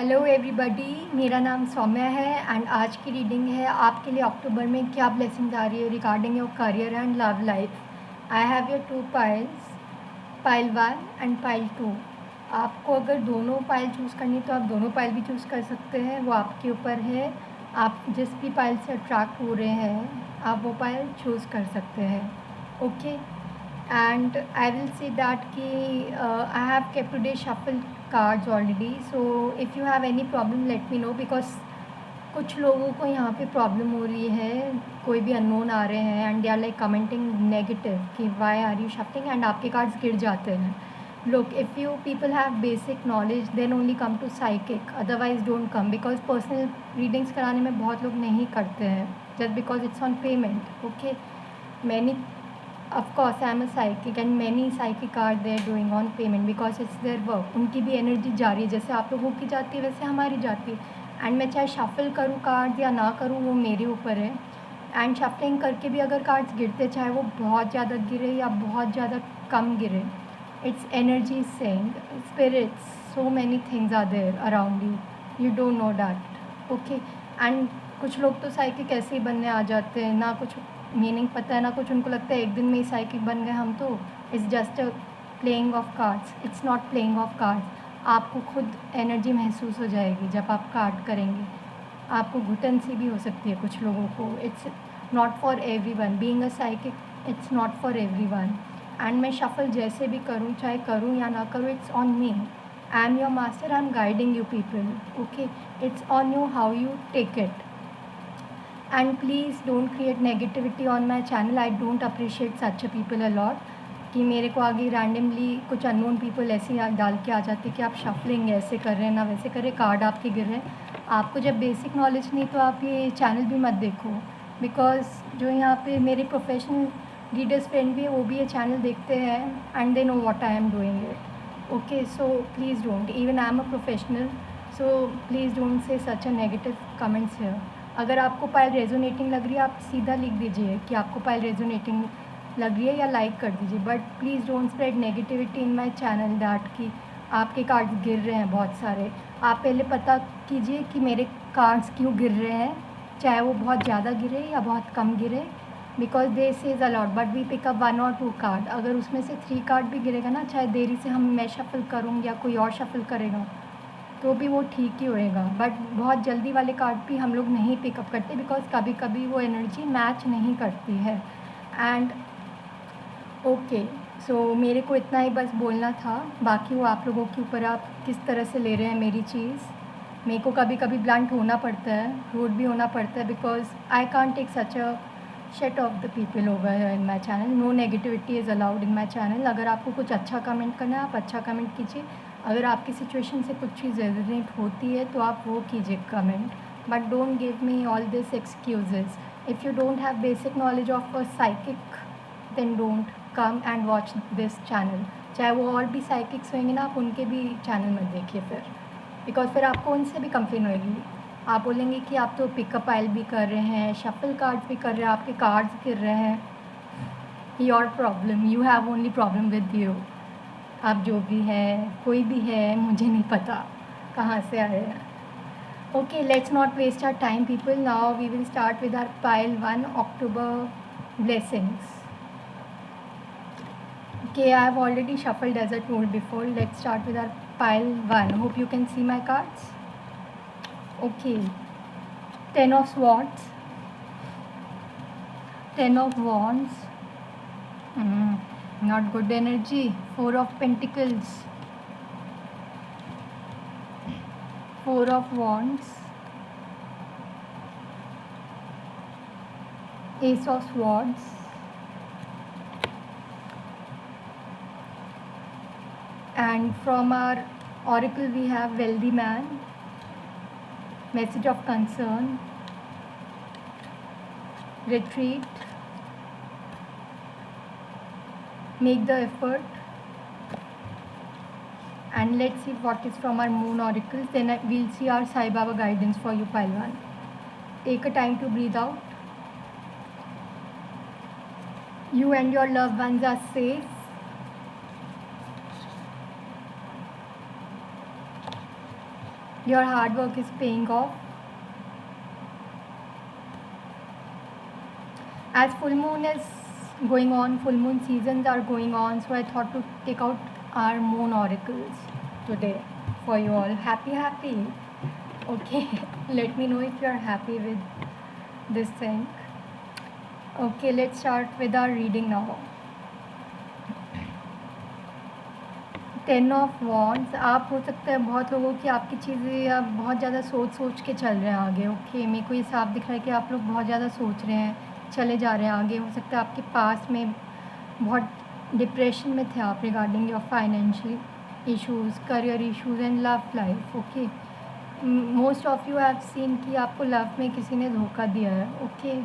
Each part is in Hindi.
हेलो एवरीबॉडी, मेरा नाम सौम्या है एंड आज की रीडिंग है आपके लिए अक्टूबर में क्या ब्लेसिंग्स आ रही है regarding your career and love life. I have your two piles, pile 1 and pile 2। आपको अगर दोनों पाइल चूज़ करनी तो आप दोनों पाइल भी चूज़ कर सकते हैं, वो आपके ऊपर है। आप जिस भी पाइल से अट्रैक्ट हो रहे हैं आप वो पाइल चूज़ कर सकते हैं। Okay, and I will say that ki I have kept today shuffle cards already, so if you have any problem let me know because कुछ लोगों को यहाँ पे प्रॉब्लम हो रही है, कोई भी अननोन आ रहे हैं and they are like commenting negative कि why are you shuffling and आपके कार्ड्स गिर जाते हैं। Look, if you people have basic knowledge then only come to psychic, otherwise don't come because personal readings कराने में बहुत लोग नहीं करते हैं just because it's on payment. Okay, many of course I am a psychic and many psychic are there doing on payment because it's their work। उनकी भी एनर्जी जा रही है, जैसे आप लोगों की जाती है वैसे हमारी जाती है एंड मैं चाहे शफल करूँ कार्ड्स या ना करूँ वो मेरे ऊपर है। एंड शफलिंग करके भी अगर कार्ड्स गिरते चाहे वो बहुत ज़्यादा गिरे या बहुत ज़्यादा कम गिरे, it's energy saying spirits, so many things are there around you don't know that. Okay, and कुछ लोग तो साइकिक ऐसे ही बनने आ जाते हैं, ना कुछ मीनिंग पता है ना कुछ, उनको लगता है एक दिन में ही साइकिक बन गए हम तो। It's just a playing of cards, it's not playing of cards. आपको खुद एनर्जी महसूस हो जाएगी जब आप कार्ड करेंगे, आपको घुटन सी भी हो सकती है कुछ लोगों को। It's not for everyone, being a psychic it's not for everyone. And मैं शफल जैसे भी करूँ, चाहे करूँ या ना करूँ, it's on me. I am your master, I am guiding you people. Okay, it's on you how you take it and please don't create negativity on my channel। I don't appreciate such a people a lot कि मेरे को आगे रैंडमली कुछ अननोन पीपल ऐसे ही डाल के आ जाते कि आप शफलिंग ऐसे कर रहे हैं ना वैसे कर रहे, कार्ड आपके गिर रहे हैं। आपको जब बेसिक नॉलेज नहीं तो आप ये चैनल भी मत देखो बिकॉज जो यहाँ पे मेरे प्रोफेशनल रीडर्स फ्रेंड भी है वो भी ये चैनल देखते हैं and they know what I am doing it. Okay, so please don't, even I am a professional, so please don't say such a negative comments here. अगर आपको पाइल रेजोनेटिंग लग रही है आप सीधा लिख दीजिए कि आपको पाइल रेजोनेटिंग लग रही है या लाइक कर दीजिए, but please don't spread negativity in my channel that कि आपके कार्ड्स गिर रहे हैं बहुत सारे। आप पहले पता कीजिए कि मेरे कार्ड्स क्यों गिर रहे हैं, चाहे वो बहुत ज़्यादा गिरे या बहुत कम गिरे, because they says a lot but we pick up 1 और 2 कार्ड। अगर उसमें से 3 कार्ड भी गिरेगा ना, चाहे देरी से मैं शफल करूँगी या कोई और शफल करेगा तो भी वो ठीक ही होएगा, बट बहुत जल्दी वाले कार्ड भी हम लोग नहीं पिकअप करते बिकॉज कभी कभी वो एनर्जी मैच नहीं करती है। एंड ओके, सो मेरे को इतना ही बस बोलना था, बाकी वो आप लोगों के ऊपर आप किस तरह से ले रहे हैं मेरी चीज़। मेरे को कभी कभी ब्लंट होना पड़ता है, रूड भी होना पड़ता है because I can't take such a shut off the people over in my channel. No negativity is allowed in my channel. अगर आपको कुछ अच्छा कमेंट करना है आप अच्छा कमेंट कीजिए, अगर आपकी सिचुएशन से कुछ चीज़ रेजोनेट होती है तो आप वो कीजिए comment, but don't give me all this excuses. If you don't have basic knowledge of a psychic then don't come and watch this channel. चाहे वो और भी साइकिक्स होंगे ना, आप उनके भी चैनल में देखिए फिर, बिकॉज फिर आपको उनसे भी कंप्लेन होएगी। आप बोलेंगे कि आप तो पिकअप आइल भी कर रहे हैं, शफल कार्ड्स भी कर रहे हैं, आपके कार्ड्स गिर रहे हैं। Your problem, you have only problem with you. आप जो भी है, कोई भी है, मुझे नहीं पता कहाँ से आए हैं। Okay, let's not waste our time people. Now we will start with our pile 1 October blessings. Okay, I have already shuffled as I told before. Let's start with our pile 1. Hope you can see my cards. Okay, 10 of swords, 10 of wands, not good energy, 4 of pentacles, 4 of wands, ace of swords, and from our oracle we have wealthy man, message of concern, retreat, make the effort, and let's see what is from our moon oracles. Then we'll see our Sai Baba guidance for you, pile 1. Take a time to breathe out. You and your loved ones are safe. Your hard work is paying of. As full moon is going on, full moon seasons are going on, so I thought to take out our moon oracles today for you all. Happy. Okay. Let me know if you are happy with this thing. Okay, let's start with our reading now. 10 of wands. आप हो सकता है बहुत लोगों की आपकी चीज़ें आप बहुत ज़्यादा सोच के चल रहे हैं आगे. ओके, मेरे को ये साफ दिख रहा है कि आप लोग बहुत ज़्यादा सोच रहे हैं, चले जा रहे हैं आगे. हो सकता है आपके पास में बहुत डिप्रेशन में थे आप regarding your financial issues, career issues and love life. Okay, most of you have seen कि आपको लव में किसी ने धोखा दिया है. ओके,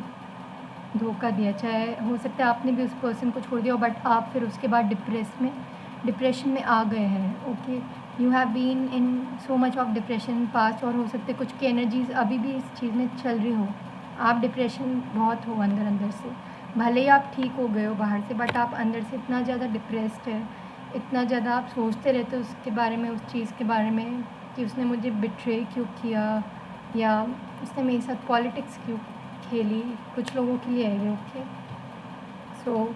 धोखा दिया, चाहे हो सकता है आपने भी उस पर्सन को छोड़ दिया हो, बट आप फिर उसके बाद डिप्रेशन में आ गए हैं. Okay, you have been in so much of depression in past, और हो सकते कुछ की एनर्जीज अभी भी इस चीज़ में चल रही हो. आप डिप्रेशन बहुत हो अंदर से, भले ही आप ठीक हो गए हो बाहर से, बट आप अंदर से इतना ज़्यादा डिप्रेस्ड है, इतना ज़्यादा आप सोचते रहते हो उसके बारे में, उस चीज़ के बारे में कि उसने मुझे बिट्रे क्यों किया, या उसने मेरे साथ पॉलिटिक्स क्यों खेली. कुछ लोगों के लिए है ये. ओके, सो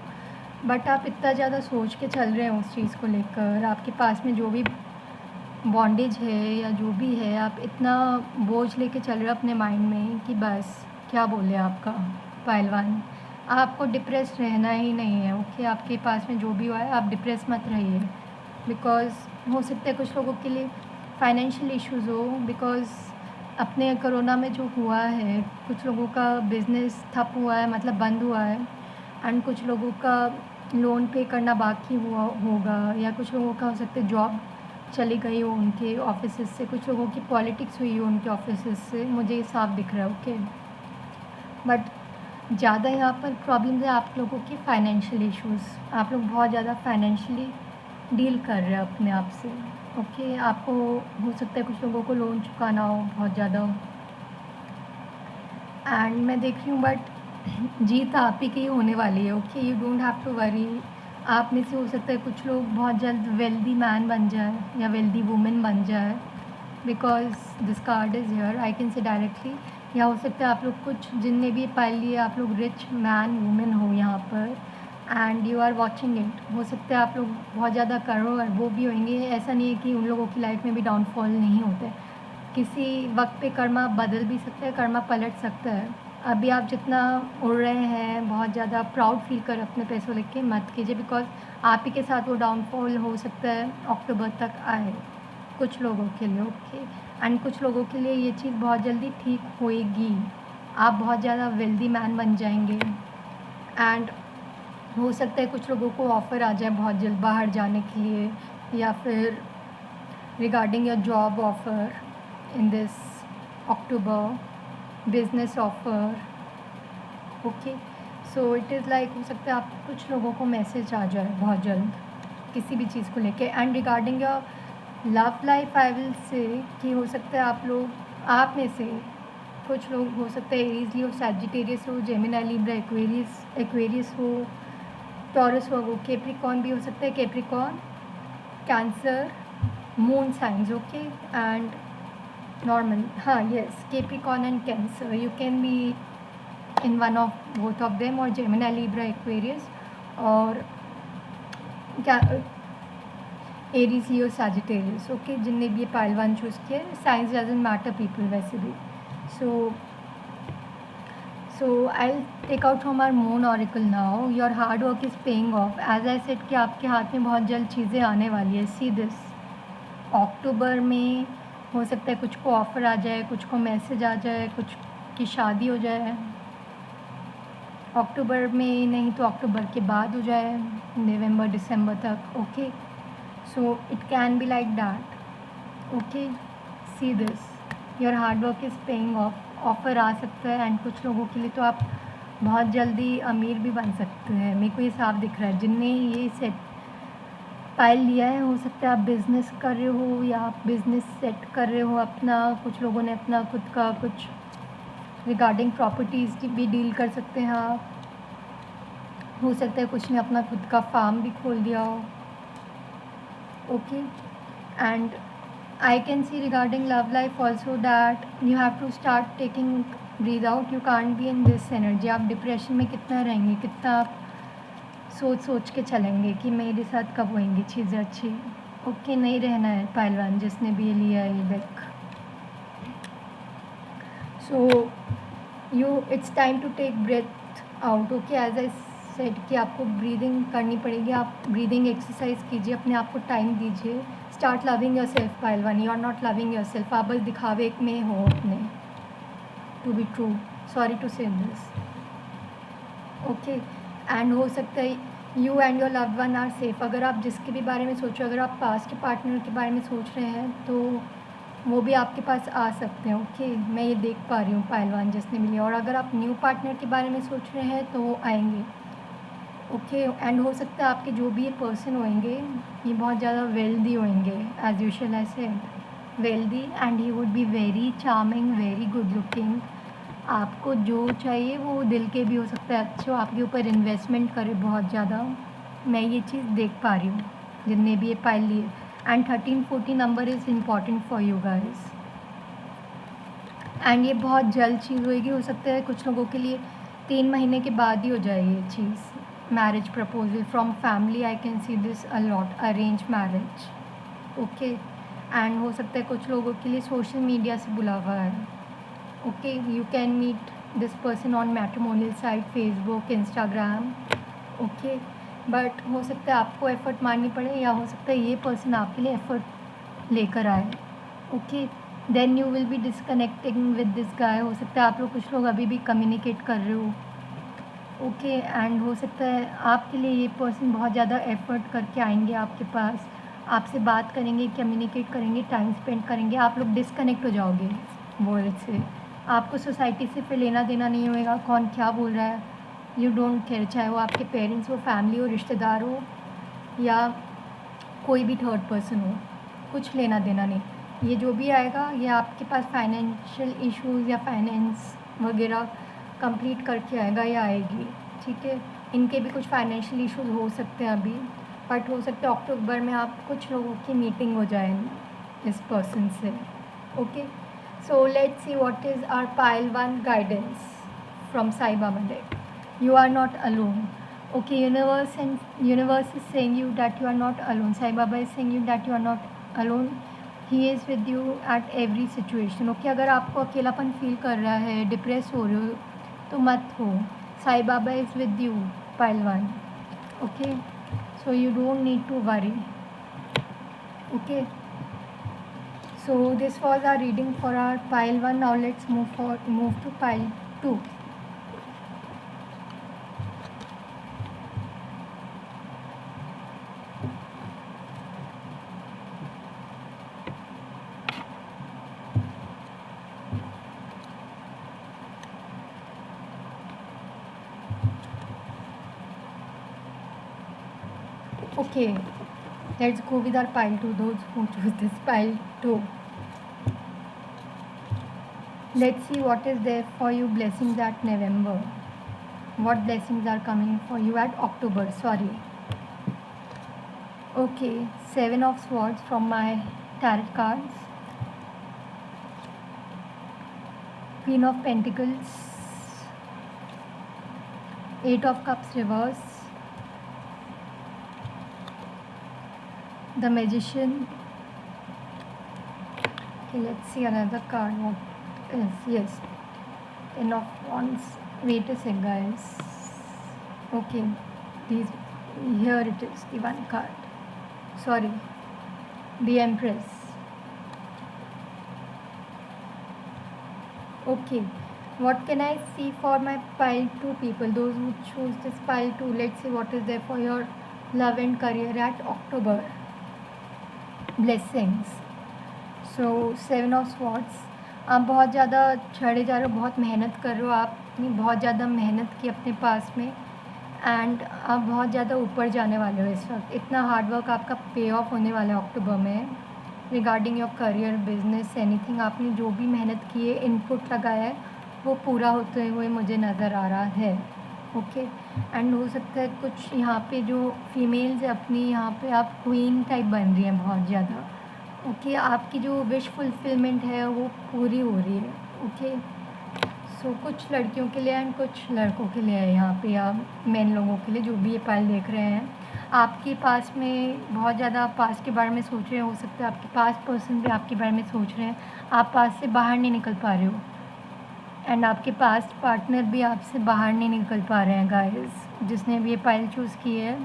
बट आप इतना ज़्यादा सोच के चल रहे हैं उस चीज़ को लेकर. आपके पास में जो भी बॉन्डेज है या जो भी है, आप इतना बोझ लेके चल रहे हो अपने माइंड में कि बस क्या बोले आपका पहलवान, आपको डिप्रेस रहना ही नहीं है. ओके, आपके पास में जो भी हुआ है आप डिप्रेस मत रहिए, बिकॉज हो सकता है कुछ लोगों के लिए फाइनेंशियल इश्यूज़ हो, बिकॉज अपने कोरोना में जो हुआ है कुछ लोगों का बिजनेस ठप हुआ है, मतलब बंद हुआ है, एंड कुछ लोगों का लोन पे करना बाकी हुआ होगा, या कुछ लोगों का हो सकता है जॉब चली गई हो उनके ऑफिस से, कुछ लोगों की पॉलिटिक्स हुई हो उनके ऑफिस से. मुझे ये साफ दिख रहा है. ओके, बट ज़्यादा यहाँ पर प्रॉब्लम है आप लोगों की फाइनेंशियल इश्यूज़. आप लोग बहुत ज़्यादा फाइनेंशियली डील कर रहे हैं अपने आप से. ओके, आपको हो सकता है कुछ लोगों को लोन चुकाना हो बहुत ज़्यादा, एंड मैं देख रही हूँ बट जीत आप ही की होने वाली है. Okay, you don't have to worry. आप में से हो सकता है कुछ लोग बहुत जल्द वेल्दी मैन बन जाए या वेल्दी वुमेन बन जाए, because this card is here, I can say directly. या हो सकता है आप लोग कुछ जिनने भी पाल लिए आप लोग रिच मैन वुमेन हो यहाँ पर, and you are watching it. हो सकता है आप लोग बहुत ज़्यादा करोड़ वो भी होंगे. ऐसा नहीं है कि उन लोगों की लाइफ में भी डाउनफॉल नहीं होते. किसी वक्त पे कर्मा बदल भी सकता है, कर्मा पलट सकता है. अभी आप जितना उड़ रहे हैं बहुत ज़्यादा प्राउड फील कर अपने पैसों लेके मत कीजिए, बिकॉज आप ही के साथ वो डाउनफॉल हो सकता है अक्टूबर तक आए कुछ लोगों के लिए. ओके, एंड कुछ लोगों के लिए ये चीज़ बहुत जल्दी ठीक होएगी. आप बहुत ज़्यादा वेल्दी मैन बन जाएंगे, एंड हो सकता है कुछ लोगों को ऑफ़र आ जाए बहुत जल्द बाहर जाने के लिए, या फिर regarding your job offer in this October, business offer. Okay, so it is like हो सकता है आप कुछ लोगों को मैसेज आ जाए बहुत जल्द किसी भी चीज़ को लेके. And regarding your love life I will say कि हो सकता है आप लोग, आप में से कुछ लोग हो सकता है एरीज हो, सैजिटेरियस हो, जेमिनी, लिब्रा, एक्वेरियस हो, टॉरस हो, वो कैप्रिकॉर्न भी हो सकता है, Capricorn, Cancer, moon science. Okay, and normal, हाँ yes, Capricorn and Cancer. You can be in one of both of them, और जेमिनी, लिब्रा, एक्वेरियस, और क्या एरीज, लियो, सैजिटेरियस. ओके, जिनने भी ये पाइल 1 चूज़ किया है, साइंस डजंट मैटर पीपल वैसे भी. So I'll take out from our moon oracle now. Your hard work is paying off. As I said कि आपके हाथ में बहुत जल्द चीज़ें आने वाली है. See this, अक्टूबर में हो सकता है कुछ को ऑफ़र आ जाए, कुछ को मैसेज आ जाए, कुछ की शादी हो जाए. अक्टूबर में नहीं तो अक्टूबर के बाद हो जाए, नवंबर दिसंबर तक. Okay, so it can be like that. Okay, see this, your hard work is paying off. Offer आ सकता है, एंड कुछ लोगों के लिए तो आप बहुत जल्दी अमीर भी बन सकते हैं. मेरे को ये साफ दिख रहा है जिनने ये सेट पाइल लिया है. हो सकता है आप बिज़नेस कर रहे हो या आप बिज़नेस सेट कर रहे हो अपना. कुछ लोगों ने अपना खुद का कुछ रिगार्डिंग प्रॉपर्टीज़ की भी डील कर सकते हैं आप. हो सकता है कुछ ने अपना खुद का फार्म भी खोल दिया हो. Okay, and I can see regarding love life also that you have to start taking breathe out. You can't be in this energy. आप डिप्रेशन में कितना रहेंगे, कितना आप सोच सोच के चलेंगे कि मेरे साथ कब होंगी चीज़ें अच्छी. ओके, नहीं रहना है पहलवान जिसने भी लिया है देख. So you it's time to take breath out. Okay, as I said कि आपको ब्रीदिंग करनी पड़ेगी. आप ब्रीदिंग एक्सरसाइज कीजिए, अपने आप को टाइम दीजिए. स्टार्ट लविंग योर सेल्फ पहलवान. You are not loving yourself. आप बस दिखावे में हो अपने. To be true, sorry to say this. Okay, and हो सकता है you and your loved one are safe. अगर आप जिसके भी बारे में सोचो, अगर आप पास्ट के पार्टनर के बारे में सोच रहे हैं तो वो भी आपके पास आ सकते हैं. ओके, मैं ये देख पा रही हूँ पहलवान जिसने मिली. और अगर आप न्यू पार्टनर के बारे में सोच रहे हैं तो वो आएंगे. ओके, एंड हो सकता है आपके जो भी ये पर्सन होंगे ये बहुत ज़्यादा वेल्दी होंगे. As usual I said wealthy, and he would be very charming, very good looking. आपको जो चाहिए वो दिल के भी हो सकता है अच्छे. आपके ऊपर इन्वेस्टमेंट करे बहुत ज़्यादा. मैं ये चीज़ देख पा रही हूँ जितने भी ये पाइल लिए. And 13-14 number is important for you guys. And ये बहुत जल्द चीज़ होएगी. हो सकता है कुछ लोगों के लिए 3 महीने के बाद ही हो जाए ये चीज़. Marriage proposal from family, I can see this a lot. Arrange marriage. Okay, and हो सकता है कुछ लोगों के लिए सोशल मीडिया से बुला हुआ है. Okay, you can meet this person on matrimonial site, Facebook, Instagram. Okay, but हो सकता है आपको एफर्ट मारनी पड़े, या हो सकता है ये पर्सन आपके लिए एफर्ट लेकर आए. Okay, then you will be disconnecting with this guy. हो सकता है आप लोग कुछ लोग अभी भी कम्युनिकेट कर रहे हो. ओके, एंड हो सकता है आपके लिए ये पर्सन बहुत ज़्यादा एफर्ट करके आएंगे आपके पास. आपसे बात करेंगे, कम्युनिकेट करेंगे, टाइम स्पेंड करेंगे. आप लोग डिसकनेक्ट हो जाओगे वर्ल्ड से. आपको सोसाइटी से फिर लेना देना नहीं होएगा कौन क्या बोल रहा है. यू डोंट केयर, चाहे वो आपके पेरेंट्स हो, फैमिली हो, रिश्तेदार हो, या कोई भी थर्ड पर्सन हो. कुछ लेना देना नहीं. ये जो भी आएगा ये आपके पास फाइनेंशियल इश्यूज़ या फाइनेंस वगैरह कंप्लीट करके आएगा या आएगी. ठीक है, इनके भी कुछ फाइनेंशियल इश्यूज हो सकते हैं अभी, बट हो सकता है अक्टूबर में आप कुछ लोगों की मीटिंग हो जाए इस पर्सन से. Okay, so let's see what is our pile 1 guidance from Sai Baba deck. You are not alone. Okay, universe is saying you that you are not alone. Sai Baba is saying you that you are not alone. He is with you at every situation. Okay, अगर आपको अकेलापन फील कर रहा है, डिप्रेस हो रहे हो तो मत हो. Sai Baba is with you पहलवान. Okay, so you don't need to worry. Okay, so this was our reading for our pile 1. Now let's move to pile 2. Okay, let's go with our pile 2, those who choose this pile 2. Let's see what is there for you blessings at November. What blessings are coming for you at October, sorry. Okay, 7 of Swords from my tarot cards. Queen of Pentacles. 8 of Cups reverse. The Magician. Okay, let's see another card. What is? Yes, 10 of Wands. Wait a sec, guys. Okay, here it is, the one card. Sorry, the Empress. Okay, what can I see for my pile 2 people? Those who choose this pile 2. Let's see what is there for your love and career at October. Blessings. So 7 of Swords. आप बहुत ज़्यादा चढ़े जा रहे हो, बहुत मेहनत कर रहे हो. आपने बहुत ज़्यादा मेहनत की अपने पास में, एंड आप बहुत ज़्यादा ऊपर जाने वाले हो इस वक्त. इतना हार्डवर्क आपका पे ऑफ होने वाला है अक्टूबर में. Regarding your career, business, anything, आपने जो भी मेहनत की है, इनपुट लगाया है, वो पूरा होते हुए मुझे नज़र आ रहा है. ओके, एंड हो सकता है कुछ यहाँ पे जो फीमेल्स है अपनी, यहाँ पे आप क्वीन टाइप बन रही हैं बहुत ज़्यादा. ओके, आपकी जो विश फुलफिलमेंट है वो पूरी हो रही है। ओके, सो कुछ लड़कियों के लिए एंड कुछ लड़कों के लिए है यहाँ पे, या मेन लोगों के लिए जो भी ये पाइल देख रहे हैं। आपके पास में बहुत ज़्यादा पास के बारे में सोच रहे हैं, हो सकता है आपके पास पर्सन भी आपके बारे में सोच रहे हैं, आप पास से बाहर नहीं निकल पा रहे हो, एंड आपके पास पार्टनर भी आपसे बाहर नहीं निकल पा रहे हैं गाइस, जिसने भी ये पाइल चूज़ की है।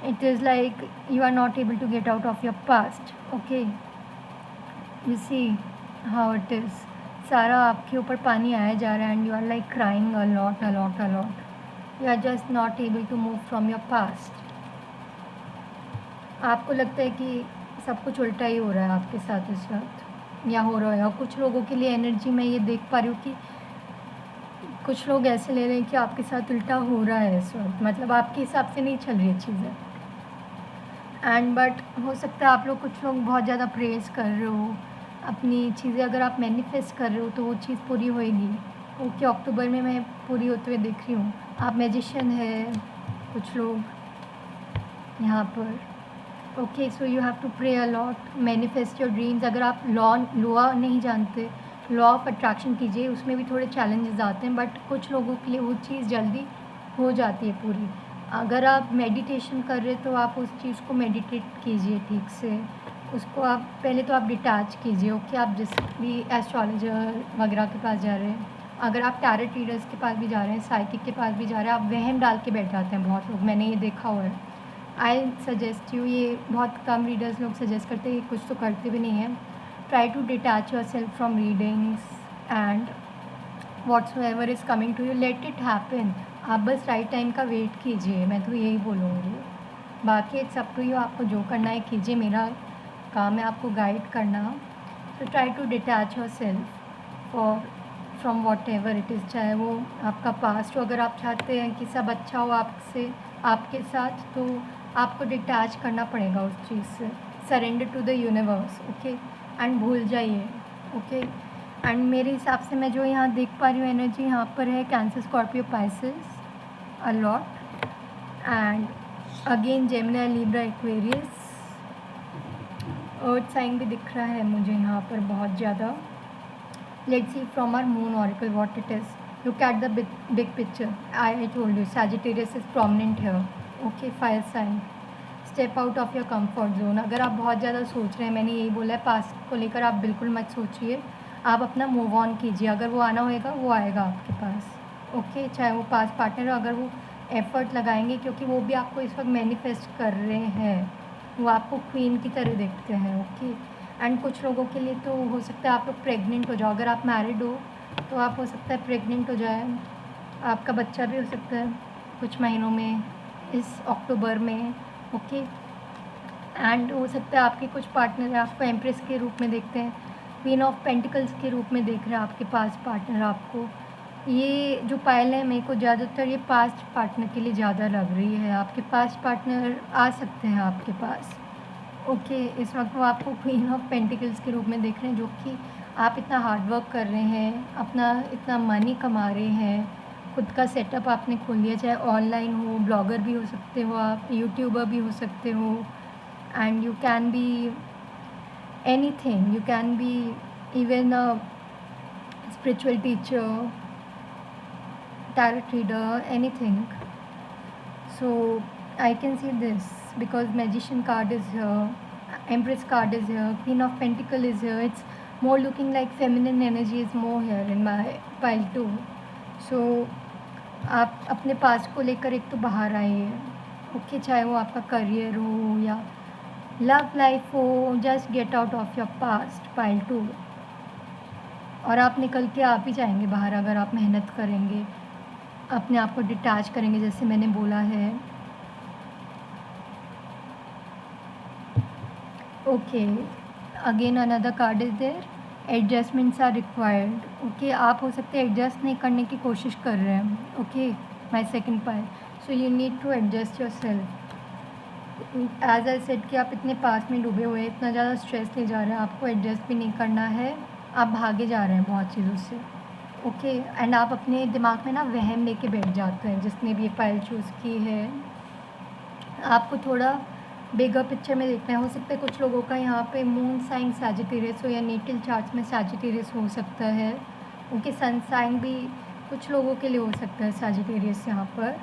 It is like you are not able to get out of your past. Okay, you see how it is, सारा आपके ऊपर पानी आया जा रहा है and you are like crying a lot a lot a lot, you are just not able to move from your past. आपको लगता है कि सब कुछ उल्टा ही हो रहा है आपके साथ इस वक्त, या हो रहा है। और कुछ लोगों के लिए एनर्जी मैं ये देख पा रही हूँ कि कुछ लोग ऐसे ले रहे हैं कि आपके साथ उल्टा हो रहा है इस वक्त, मतलब आपके हिसाब से नहीं चल रही है चीज़ें। एंड बट हो सकता है आप लोग, कुछ लोग बहुत ज़्यादा प्रेज़ कर रहे हो अपनी चीज़ें, अगर आप मैनिफेस्ट कर रहे हो तो वो चीज़ पूरी होएगी। ओके, अक्टूबर में मैं पूरी होते हुए देख रही हूँ। आप मैजिशियन है कुछ लोग यहाँ पर। Okay, so you have to pray a lot, manifest your dreams. अगर आप लॉ नहीं जानते, लॉ ऑफ अट्रैक्शन कीजिए, उसमें भी थोड़े चैलेंजेस आते हैं, बट कुछ लोगों के लिए वो चीज़ जल्दी हो जाती है पूरी। अगर आप मेडिटेशन कर रहे तो आप उस चीज़ को मेडिटेट कीजिए ठीक से, उसको आप पहले तो आप डिटैच कीजिए। ओके, आप जिस भी एस्ट्रोलॉजर वगैरह के पास जा रहे हैं, अगर आप टैरोट रीडर्स के पास भी जा रहे हैं, साइकिक के पास भी जा रहे हैं, आप वहम डाल के बैठ जाते हैं बहुत लोग, मैंने ये देखा हुआ है। आई सजेस्ट यू, ये बहुत कम रीडर्स लोग सजेस्ट करते हैं, कुछ तो करते भी नहीं हैं। Try to detach your self from readings and whatsoever is coming to you, let it happen. आप बस राइट टाइम का वेट कीजिए, मैं तो यही बोलूँगी। बाकी इट्स अप टू यू, आपको जो करना है कीजिए, मेरा काम है आपको गाइड करना। तो try to detach your self for from whatever it is, चाहे वो आपका पास्ट हो। अगर आप चाहते हैं कि सब अच्छा हो आपसे, आपके साथ, तो आपको डिटैच करना पड़ेगा उस चीज़ से, surrender to the universe. Okay, and भूल जाइए। ओके, एंड मेरे हिसाब से मैं जो यहाँ देख पा रही हूँ एनर्जी यहाँ पर है cancer, Scorpio, Pisces a lot, and again Gemini, Libra, Aquarius, earth sign भी दिख रहा है मुझे यहाँ पर बहुत ज़्यादा। Let's see from our moon oracle what it is, look at the big picture. I told you Sagittarius is prominent here. Okay, fire sign, step out of your comfort zone. अगर आप बहुत ज़्यादा सोच रहे हैं, मैंने यही बोला है, पास्ट को लेकर आप बिल्कुल मत सोचिए, आप अपना मूव ऑन कीजिए। अगर वो आना होएगा वो आएगा आपके पास। ओके, चाहे वो पास्ट पार्टनर हो, अगर वो एफर्ट लगाएंगे, क्योंकि वो भी आपको इस वक्त मैनिफेस्ट कर रहे हैं, वो आपको क्वीन की तरह देखते हैं। ओके, एंड कुछ लोगों के लिए तो हो सकता है आप लोग प्रेग्नेंट हो जाओ। अगर आप मैरिड हो तो आप हो सकता है प्रेग्नेंट हो जाए, आपका बच्चा भी हो सकता है कुछ महीनों में, इस अक्टूबर में। ओके, एंड हो सकता है आपके कुछ पार्टनर आपको एम्प्रेस के रूप में देखते हैं, क्वीन ऑफ पेंटिकल्स के रूप में देख रहे हैं आपके पास पार्टनर आपको। ये जो पायल है मेरे को ज़्यादातर ये पास्ट पार्टनर के लिए ज़्यादा लग रही है, आपके पास्ट पार्टनर आ सकते हैं आपके पास। ओके, इस वक्त वो आपको क्वीन ऑफ पेंटिकल्स के रूप में देख रहे हैं, जो कि आप इतना हार्ड वर्क कर रहे हैं, अपना इतना मनी कमा रहे हैं, खुद का सेटअप आपने खोल लिया, चाहे ऑनलाइन हो, ब्लॉगर भी हो सकते हो आप, यूट्यूबर भी हो सकते हो, and you can be anything, you can be even a spiritual teacher, tarot reader, anything. So I can see this because magician card is here, empress card is here, queen of pentacle is here. It's more looking like feminine energy is more here in my pile too. So आप अपने पास को लेकर एक तो बाहर आइए। ओके, चाहे वो आपका करियर हो या लव लाइफ हो, just get out of your past pile two, और आप निकल के आप ही जाएंगे बाहर अगर आप मेहनत करेंगे, अपने आप को डिटैच करेंगे, जैसे मैंने बोला है। Okay, again another card is there, adjustments are required. Okay, आप हो सकते हैं एडजस्ट नहीं करने की कोशिश कर रहे हैं। Okay, my second pile, so you need to adjust your self. As I said कि आप इतने पास में डूबे हुए हैं, इतना ज़्यादा स्ट्रेस ले जा रहे हैं, आपको एडजस्ट भी नहीं करना है, आप भागे जा रहे हैं बहुत चीज़ों से। ओके, एंड आप अपने दिमाग में ना वहम लेके बैठ जाते हैं, जिसने भी ये पाइल चूज़ की है। आपको थोड़ा बिगर पिक्चर में देखना है। हो सकता है कुछ लोगों का यहाँ पे मून साइन सैजिटेरियस हो या नेटल चार्ट्स में सैजिटेरियस हो सकता है। उनके सन साइन भी कुछ लोगों के लिए हो सकता है सैजिटेरियस यहाँ पर।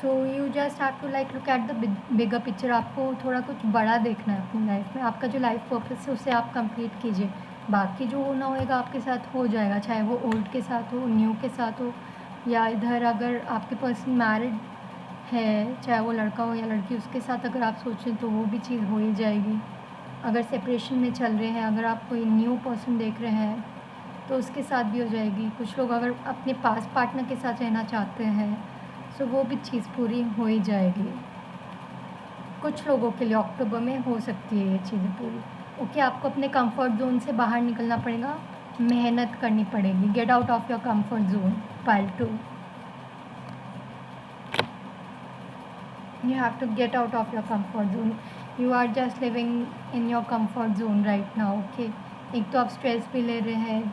So you just have to like look at the bigger picture. आपको थोड़ा कुछ बड़ा देखना है अपनी लाइफ में। आपका जो लाइफ पर्पस है उसे आप कंप्लीट कीजिए। बाकी जो होना होएगा आपके साथ हो जाएगा, चाहे वो ओल्ड के साथ हो, न्यू के साथ हो, या इधर अगर आपके पर्सन मैरिड है, चाहे वो लड़का हो या लड़की, उसके साथ अगर आप सोचें तो वो भी चीज़ हो ही जाएगी। अगर सेपरेशन में चल रहे हैं, अगर आप कोई न्यू पर्सन देख रहे हैं तो उसके साथ भी हो जाएगी। कुछ लोग अगर अपने पास पार्टनर के साथ रहना चाहते हैं तो वो भी चीज़ पूरी हो ही जाएगी। कुछ लोगों के लिए अक्टूबर में हो सकती है ये चीज़ें पूरी। ओके, आपको अपने कंफर्ट जोन से बाहर निकलना पड़ेगा, मेहनत करनी पड़ेगी। Gate out of your comfort zone, pile 2। You have to get out of your comfort zone. You are just living in your comfort zone right now. Okay, एक तो आप स्ट्रेस भी ले रहे हैं,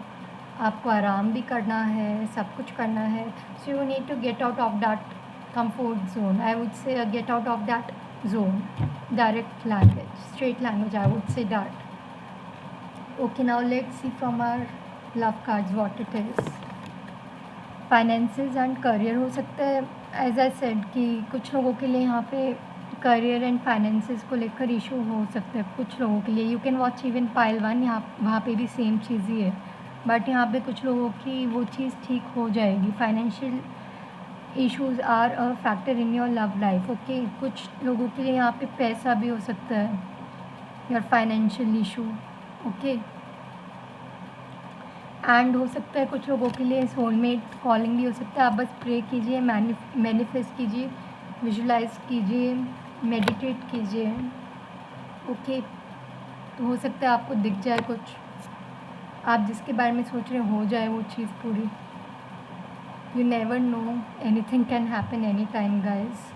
आपको आराम भी करना है, सब कुछ करना है. So you need to get out of that comfort zone. I would say get out of that zone. Direct language, straight language, I would say that. Okay, now let's see from our love cards what it is. Finances and career हो सकता है। एज आई सेड कि कुछ लोगों के लिए यहाँ पे करियर एंड फाइनेंसेस को लेकर इशू हो सकता है कुछ लोगों के लिए। You can watch even pile 1, यहाँ वहाँ पे भी सेम चीज़ ही है, बट यहाँ पे कुछ लोगों की वो चीज़ ठीक हो जाएगी। Financial issues are a factor in your love life. Okay, कुछ लोगों के लिए यहाँ पे पैसा भी हो सकता है, your financial issue. Okay, and हो सकता है कुछ लोगों के लिए सोलमेट कॉलिंग भी हो सकता है। आप बस प्रे कीजिए, मैनिफेस्ट कीजिए, विजुलाइज कीजिए, मेडिटेट कीजिए। ओके, तो हो सकता है आपको दिख जाए कुछ, आप जिसके बारे में सोच रहे हो जाए वो चीज़ पूरी। You never know, anything can happen any time guys,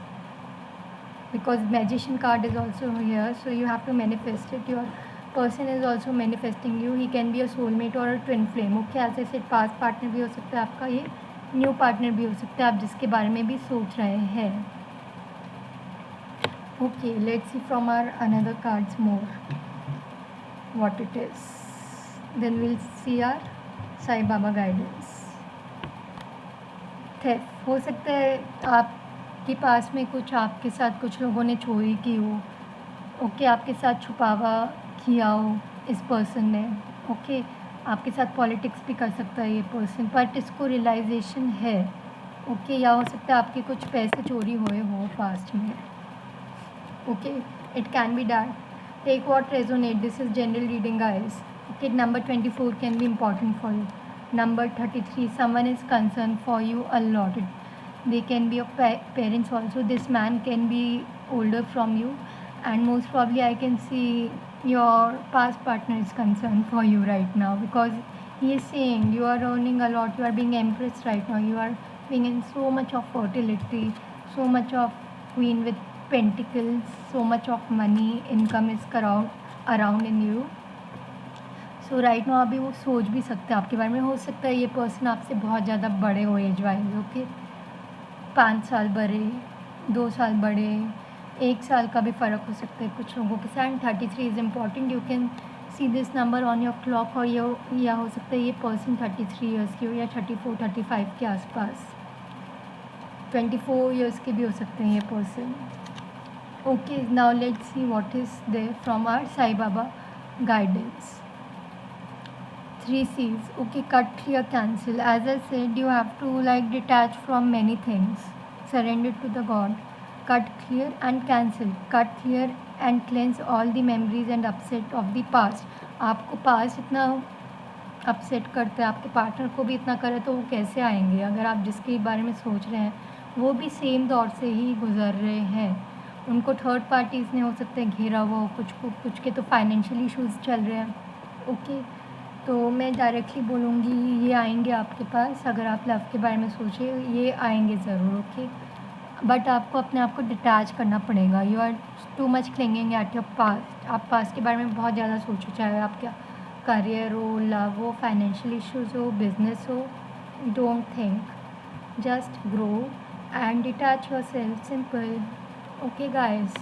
because magician card is also here, so you have to manifest it. Your person is also manifesting you. He can be a soulmate or a twin flame. Okay, as I said, past partner भी हो सकता है आपका, ये न्यू पार्टनर भी हो सकता है आप जिसके बारे में भी सोच रहे हैं। Okay, let's see from our another cards more what it is. Then we'll see our Sai Baba guidance. Theft हो सकता है आपके पास में कुछ, आपके साथ कुछ लोगों ने चोरी की हो। ओके, आपके साथ छुपावा किया हो इस पर्सन ने। ओके, आपके साथ पॉलिटिक्स भी कर सकता है ये पर्सन, बट इसको रियलाइजेशन है। ओके, या हो सकता है आपके कुछ पैसे चोरी हुए हो पास्ट में। Okay, it can be that. Take what resonate, this is general reading guys. Okay, number 24 can be important for you. Number 33, someone is concern for you a lot. They can be your parents also. This man can be older from you, and most probably I can see your past partner is concerned for you right now, because he is saying you are earning a lot, you are being empress right now, you are being in so much of fertility, so much of queen with pentacles, so much of money, income is around in you. So right now अभी वो सोच भी सकते हैं आपके बारे में। हो सकता है ये पर्सन आपसे बहुत ज़्यादा बड़े हो एज वाइज। ओके, 5 साल बड़े, 2 साल बड़े, 1 साल का भी फ़र्क हो सकता है कुछ लोगों के साथ। 33 is important. You can see this number on your clock, और या हो सकता है ये पर्सन 33 ईयर्स की हो या 34 35 के आसपास, 24 ईयर्स के भी हो सकते हैं ये person. Okay, now let's see what is there from our Sai Baba guidance. 3 C's. Okay, cut, clear, cancel. As I said, you have to like detach from many things. Surrender to the God. Cut, clear and cancel. Cut, clear and cleanse all the memories and upset of the past. आपको पास्ट इतना अपसेट करते हैं, आपके पार्टनर को भी इतना करे तो वो कैसे आएंगे? अगर आप जिसके बारे में सोच रहे हैं वो भी सेम दौर से ही गुजर रहे हैं। उनको थर्ड पार्टीज़ ने हो सकता है घेरा हुआ हो, कुछ के तो फाइनेंशियल इश्यूज़ चल रहे हैं। ओके, तो मैं डायरेक्टली बोलूँगी ये आएंगे आपके पास। अगर आप लव के बारे में सोचें, ये आएंगे ज़रूर। ओके, बट आपको अपने आप को डिटैच करना पड़ेगा। You are too much clinging at your past. आप पास्ट के बारे में बहुत ज़्यादा सोचो, चाहे आपका करियर हो, लव हो, फाइनेंशियल इश्यूज़ हो, बिजनेस हो। Don't think, just grow and detach your self, simple. Okay guys,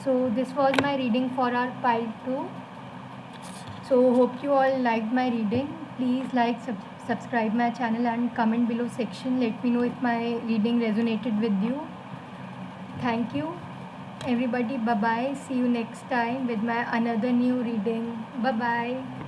So this was my reading for our pile 2. So hope you all liked my reading. Please like, subscribe my channel and comment below section. Let me know if my reading resonated with you. Thank you everybody. Bye bye. See you next time with my another new reading. Bye bye.